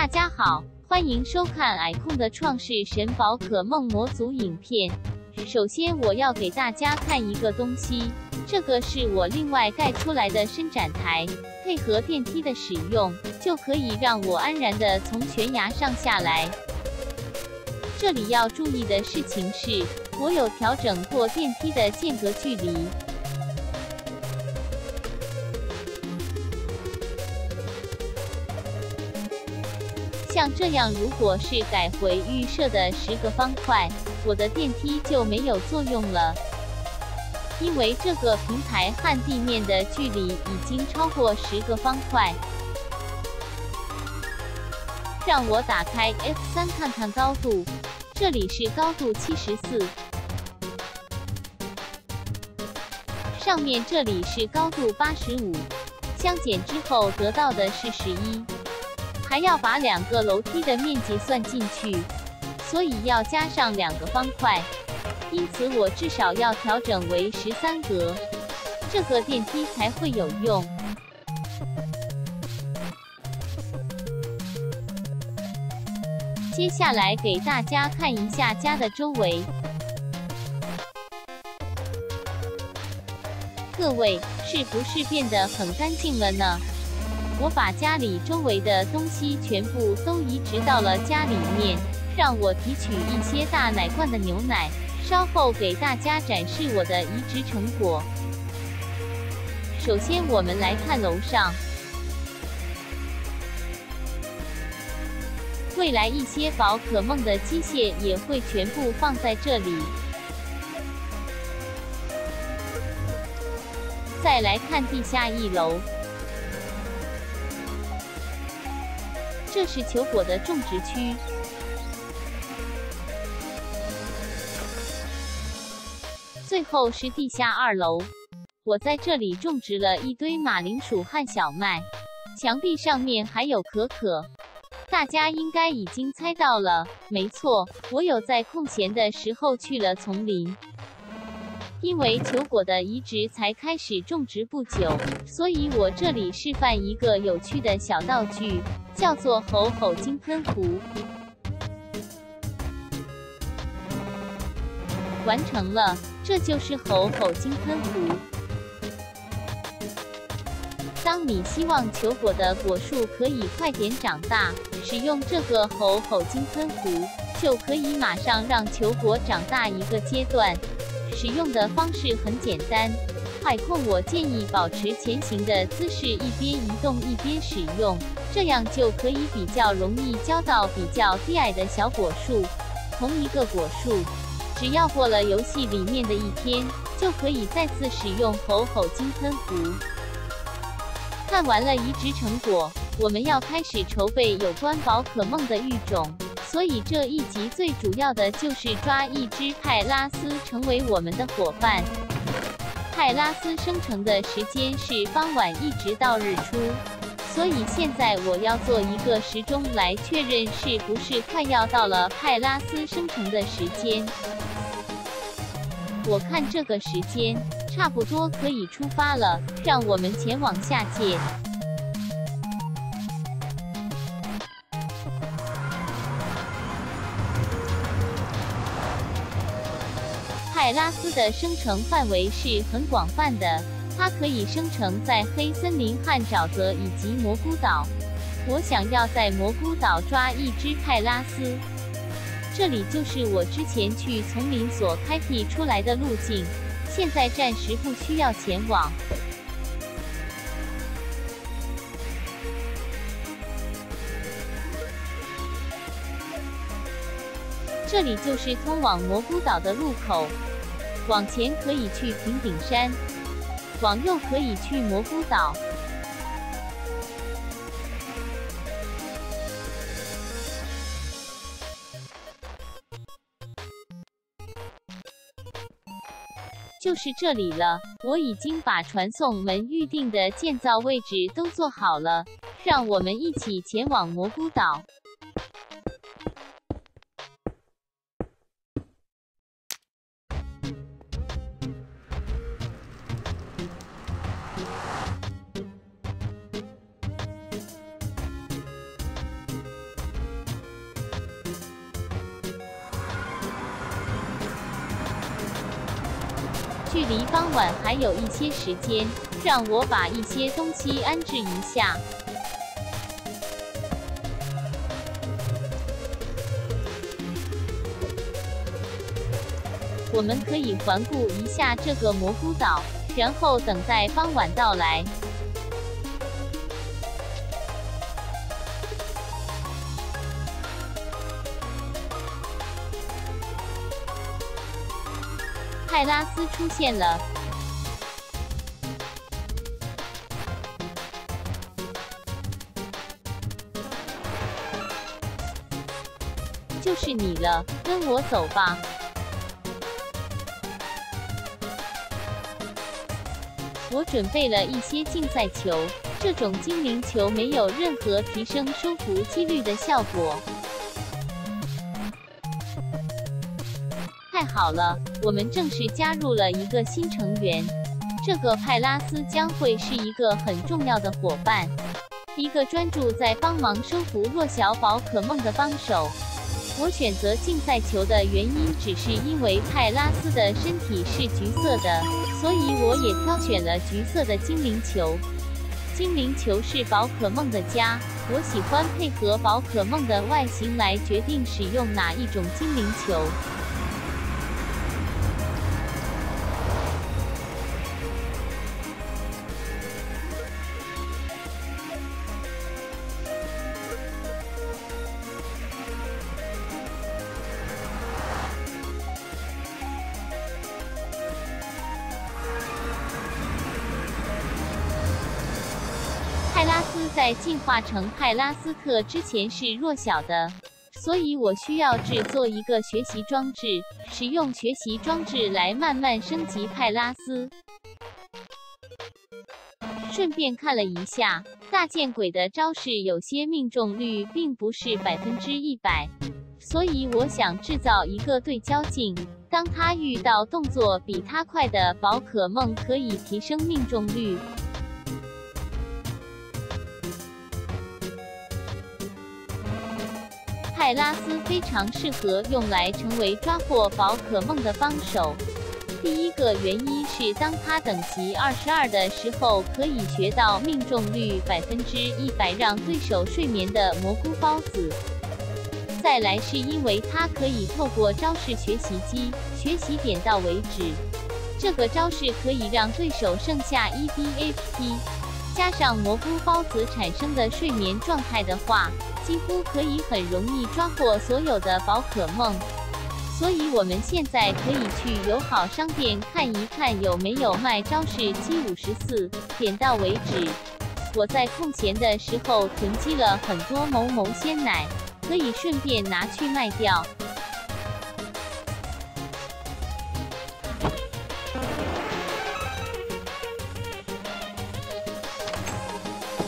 大家好，欢迎收看矮控的创世神宝可梦模组影片。首先我要给大家看一个东西，这个是我另外盖出来的伸展台，配合电梯的使用，就可以让我安然地从悬崖上下来。这里要注意的事情是，我有调整过电梯的间隔距离。像这样，如果是改回预设的10个方块，我的电梯就没有作用了，因为这个平台和地面的距离已经超过10个方块。让我打开 F3 看看高度，这里是高度74，上面这里是高度85，相减之后得到的是11。还要把2个楼梯的面积算进去，所以要加上2个方块，因此我至少要调整为13格，这个电梯才会有用。接下来给大家看一下家的周围。各位，是不是变得很干净了呢？我把家里周围的东西全部都移植到了家里面，让我提取一些大奶罐的牛奶，稍后给大家展示我的移植成果。首先我们来看楼上，未来一些宝可梦的机械也会全部放在这里。再来看地下1楼。这是球果的种植区，最后是地下2楼。我在这里种植了一堆马铃薯和小麦，墙壁上面还有可可。大家应该已经猜到了，没错，我有在空闲的时候去了丛林。因为球果的移植才开始种植不久，所以我这里示范一个有趣的小道具，叫做吼吼金喷壶。完成了，这就是吼吼金喷壶。当你希望球果的果树可以快点长大，使用这个吼吼金喷壶，就可以马上让球果长大一个阶段。使用的方式很简单，海控我建议保持前行的姿势，一边移动一边使用，这样就可以比较容易浇到比较低矮的小果树。同一个果树，只要过了游戏里面的1天，就可以再次使用吼吼金喷壶。看完了移植成果，我们要开始筹备有关宝可梦的育种。所以这一集最主要的就是抓一只派拉斯成为我们的伙伴。派拉斯生成的时间是傍晚一直到日出，所以现在我要做一个时钟来确认是不是快要到了派拉斯生成的时间。我看这个时间差不多可以出发了，让我们前往下界。派拉斯的生成范围是很广泛的，它可以生成在黑森林和沼泽以及蘑菇岛。我想要在蘑菇岛抓一只派拉斯，这里就是我之前去丛林所开辟出来的路径，现在暂时不需要前往。这里就是通往蘑菇岛的入口。往前可以去平顶山，往右可以去蘑菇岛。就是这里了，我已经把传送门预定的建造位置都做好了，让我们一起前往蘑菇岛。距离傍晚还有一些时间，让我把一些东西安置一下。我们可以环顾一下这个蘑菇岛，然后等待傍晚到来。派拉斯出现了。就是你了，跟我走吧。我准备了一些竞赛球，这种精灵球没有任何提升收服几率的效果。太好了，我们正式加入了一个新成员，这个派拉斯将会是一个很重要的伙伴，一个专注在帮忙收服弱小宝可梦的帮手。我选择竞赛球的原因只是因为派拉斯的身体是橘色的，所以我也挑选了橘色的精灵球。精灵球是宝可梦的家，我喜欢配合宝可梦的外形来决定使用哪一种精灵球。派拉斯在进化成派拉斯特之前是弱小的，所以我需要制作一个学习装置，使用学习装置来慢慢升级派拉斯。顺便看了一下，大剑鬼的招式有些命中率并不是100%，所以我想制造一个对焦镜，当他遇到动作比他快的宝可梦，可以提升命中率。派拉斯非常适合用来成为抓获宝可梦的帮手。第一个原因是，当他等级22的时候，可以学到命中率100%让对手睡眠的蘑菇孢子。再来是因为它可以透过招式学习机学习点到为止，这个招式可以让对手剩下1 DHP， 加上蘑菇孢子产生的睡眠状态的话，几乎可以很容易抓获所有的宝可梦。所以我们现在可以去友好商店看一看有没有卖招式754，点到为止。我在空闲的时候囤积了很多某某鲜奶，可以顺便拿去卖掉。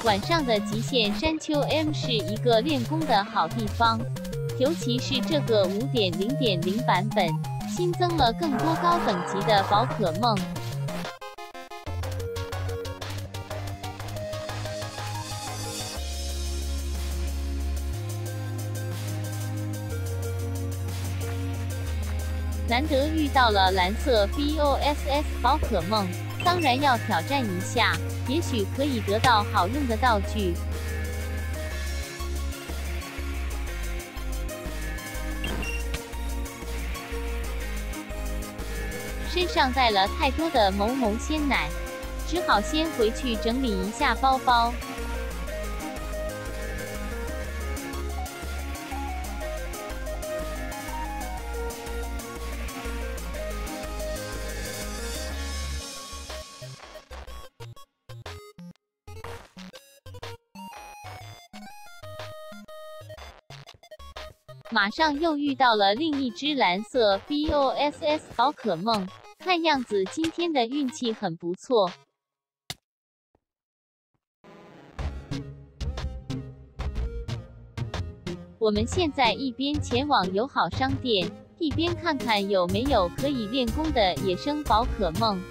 晚上的极限山丘 M 是一个练功的好地方，尤其是这个 5.0.0 版本，新增了更多高等级的宝可梦。难得遇到了蓝色 BOSS 宝可梦，当然要挑战一下，也许可以得到好用的道具。身上带了太多的某某鲜奶，只好先回去整理一下包包。马上又遇到了另一只蓝色 BOSS 宝可梦，看样子今天的运气很不错。我们现在一边前往友好商店，一边看看有没有可以练功的野生宝可梦。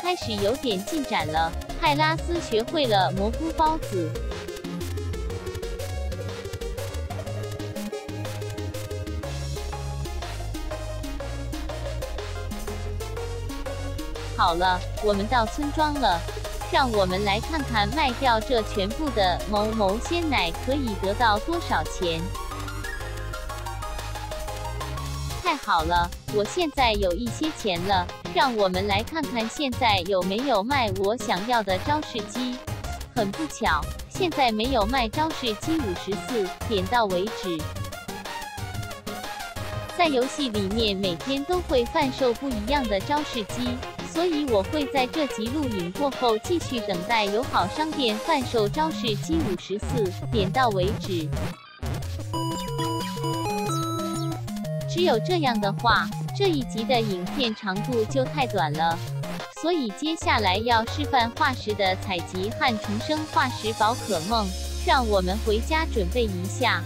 开始有点进展了，泰拉斯学会了蘑菇包子。好了，我们到村庄了，让我们来看看卖掉这全部的某某鲜奶可以得到多少钱。太好了，我现在有一些钱了，让我们来看看现在有没有卖我想要的招式机。很不巧，现在没有卖招式机54，点到为止。在游戏里面每天都会贩售不一样的招式机。所以我会在这集录影过后继续等待友好商店贩售招式机54，点到为止。只有这样的话，这一集的影片长度就太短了。所以接下来要示范化石的采集和重生化石宝可梦，让我们回家准备一下。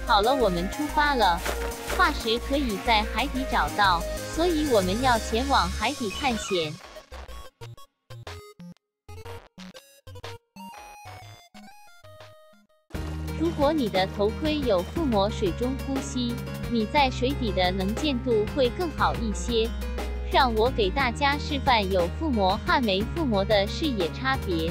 好了，我们出发了。化石可以在海底找到，所以我们要前往海底探险。如果你的头盔有附魔水中呼吸，你在水底的能见度会更好一些。让我给大家示范有附魔和没附魔的视野差别。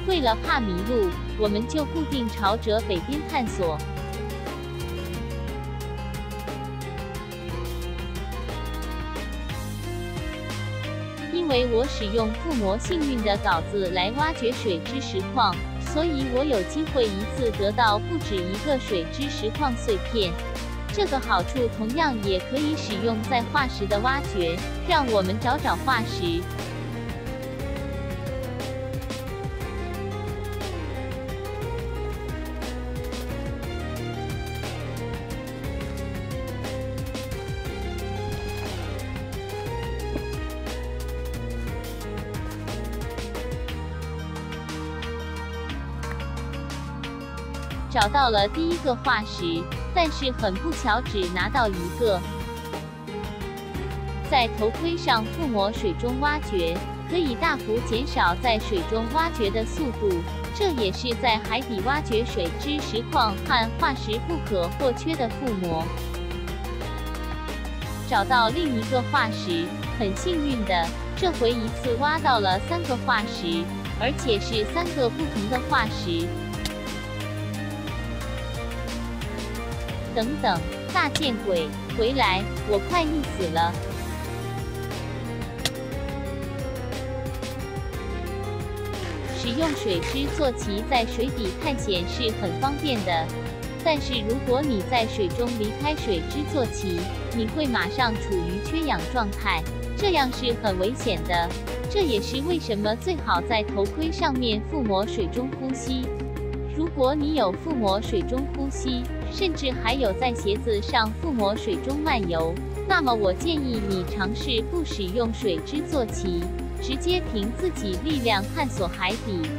为了怕迷路，我们就固定朝着北边探索。因为我使用附魔幸运的稿子来挖掘水之石矿，所以我有机会一次得到不止一个水之石矿碎片。这个好处同样也可以使用在化石的挖掘。让我们找找化石。找到了第一个化石，但是很不巧只拿到一个。在头盔上附魔水中挖掘，可以大幅减少在水中挖掘的速度，这也是在海底挖掘水之石矿和化石不可或缺的附魔。找到另一个化石，很幸运的，这回一次挖到了3个化石，而且是3个不同的化石。等等，大见鬼，回来，我快溺死了。使用水之坐骑在水底探险是很方便的，但是如果你在水中离开水之坐骑，你会马上处于缺氧状态，这样是很危险的。这也是为什么最好在头盔上面附魔水中呼吸。如果你有附魔水中呼吸，甚至还有在鞋子上附魔水中漫游，那么我建议你尝试不使用水之坐骑，直接凭自己力量探索海底。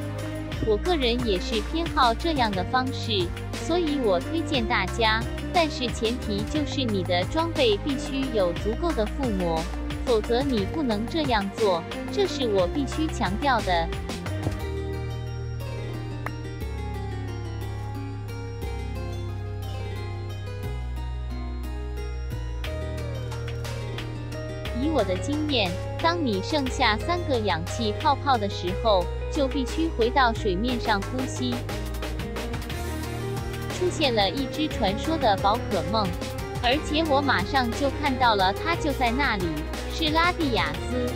我个人也是偏好这样的方式，所以我推荐大家，但是前提就是你的装备必须有足够的附魔，否则你不能这样做，这是我必须强调的。以我的经验，当你剩下3个氧气泡泡的时候，就必须回到水面上呼吸。出现了一只传说的宝可梦，而且我马上就看到了它就在那里，是拉蒂亚斯。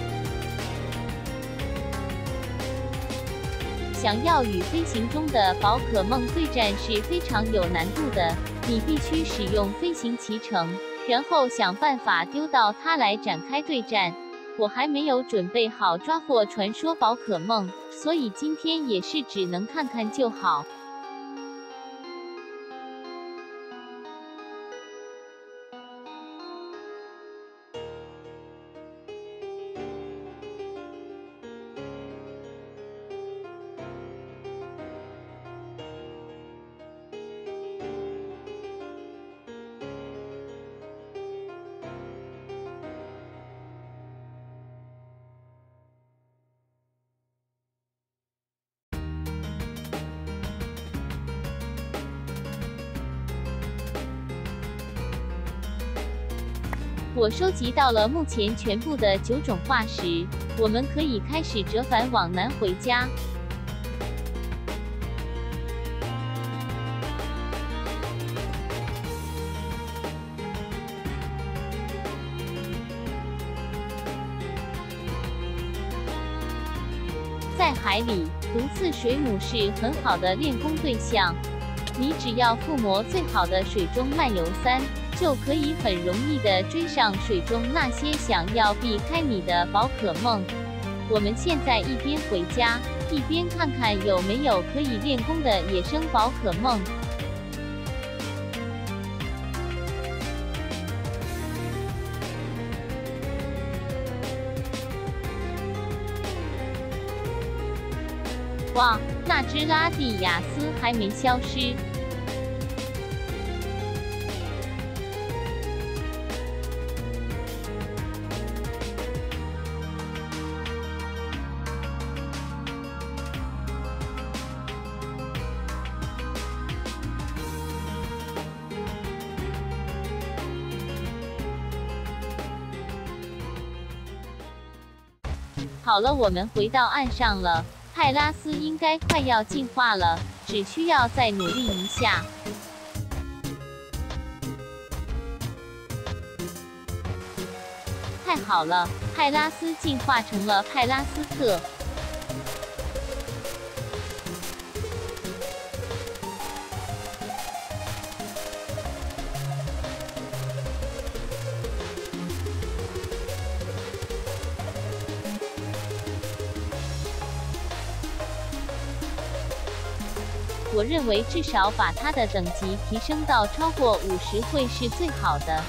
想要与飞行中的宝可梦对战是非常有难度的，你必须使用飞行骑乘，然后想办法丢到它来展开对战。我还没有准备好抓获传说宝可梦，所以今天也是只能看看就好。我收集到了目前全部的9种化石，我们可以开始折返往南回家。在海里，毒刺水母是很好的练功对象。你只要附魔最好的水中漫游3。就可以很容易地追上水中那些想要避开你的宝可梦。我们现在一边回家，一边看看有没有可以练功的野生宝可梦。哇，那只拉蒂亚斯还没消失。好了，我们回到岸上了。派拉斯应该快要进化了，只需要再努力一下。太好了，派拉斯进化成了派拉斯特。我认为至少把它的等级提升到超过50会是最好的。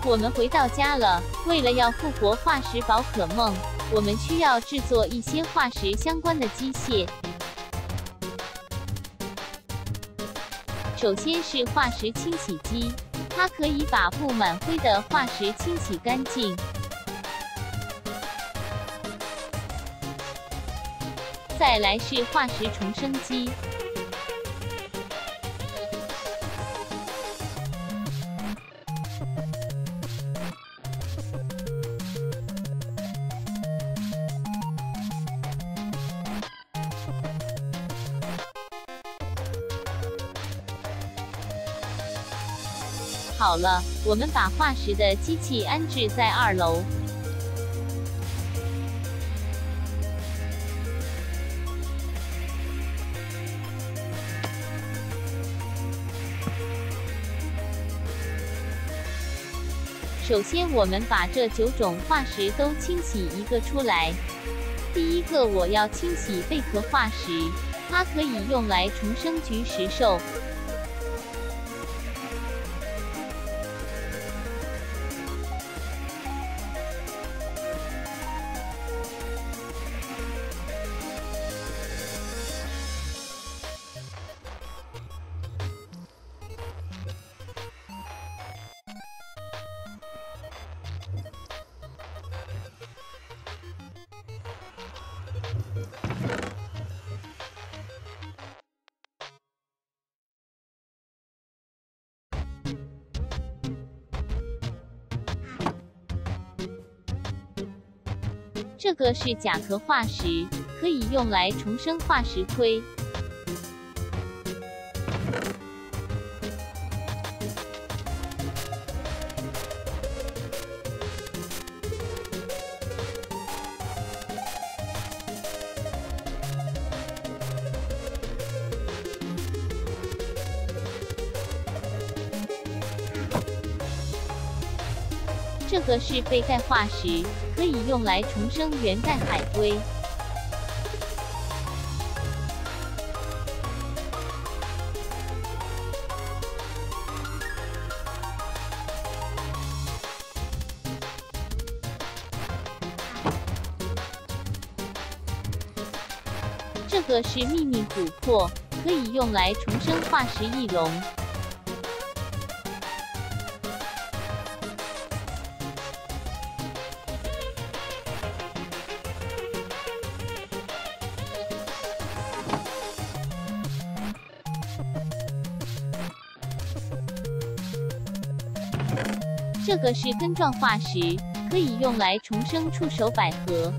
我们回到家了，为了要复活化石宝可梦，我们需要制作一些化石相关的机械。首先是化石清洗机，它可以把布满灰的化石清洗干净。再来是化石重生机，好了，我们把化石的机器安置在2楼。首先，我们把这9种化石都清洗一个出来。第一个，我要清洗贝壳化石，它可以用来重生菊石兽。这个是甲壳化石，可以用来重生化石盔。这个是背钙化石，可以用来重生原钙海龟。这个是秘密琥珀，可以用来重生化石翼龙。这个是根状化石，可以用来重生触手百合。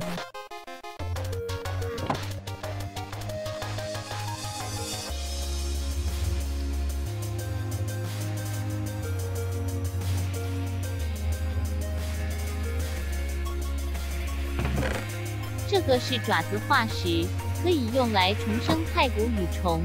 这个是爪子化石，可以用来重生太古羽虫。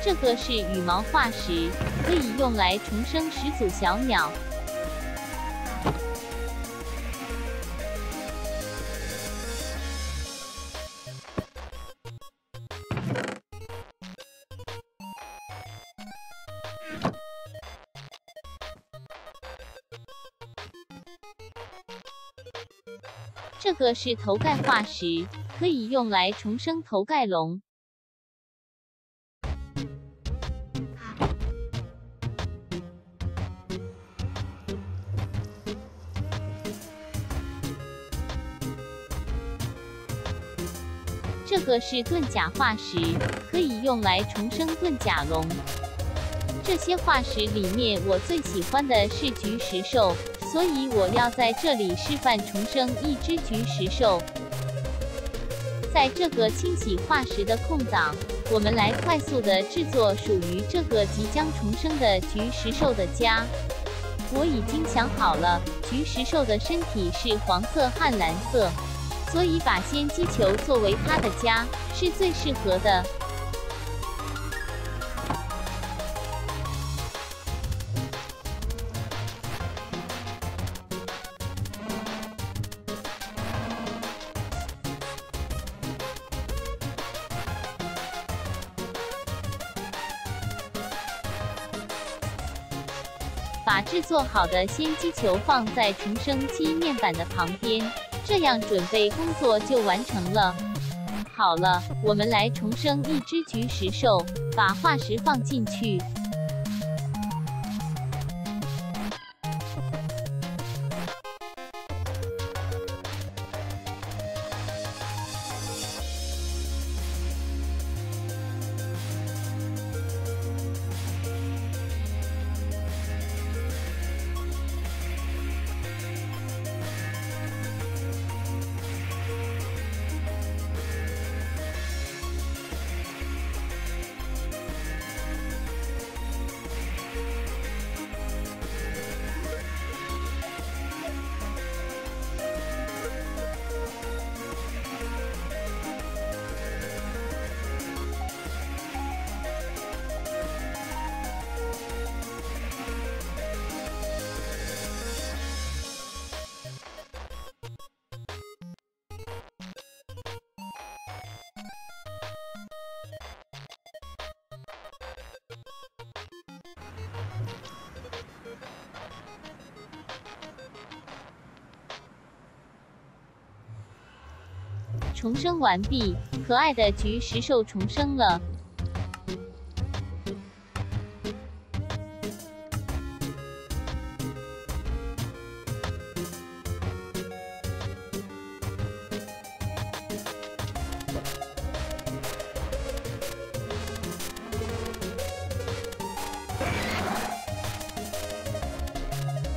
这个是羽毛化石，可以用来重生始祖小鸟。这个是头盖化石，可以用来重生头盖龙。这个是盾甲化石，可以用来重生盾甲龙。这些化石里面，我最喜欢的是菊石兽，所以我要在这里示范重生一只菊石兽。在这个清洗化石的空档，我们来快速的制作属于这个即将重生的菊石兽的家。我已经想好了，菊石兽的身体是黄色和蓝色，所以把仙姬球作为它的家是最适合的。把制作好的仙姬球放在重生机面板的旁边，这样准备工作就完成了。好了，我们来重生一只菊石兽，把化石放进去。重生完毕，可爱的菊石兽重生了。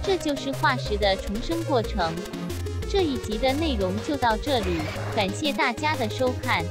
这就是化石的重生过程。这一集的内容就到这里，感谢大家的收看。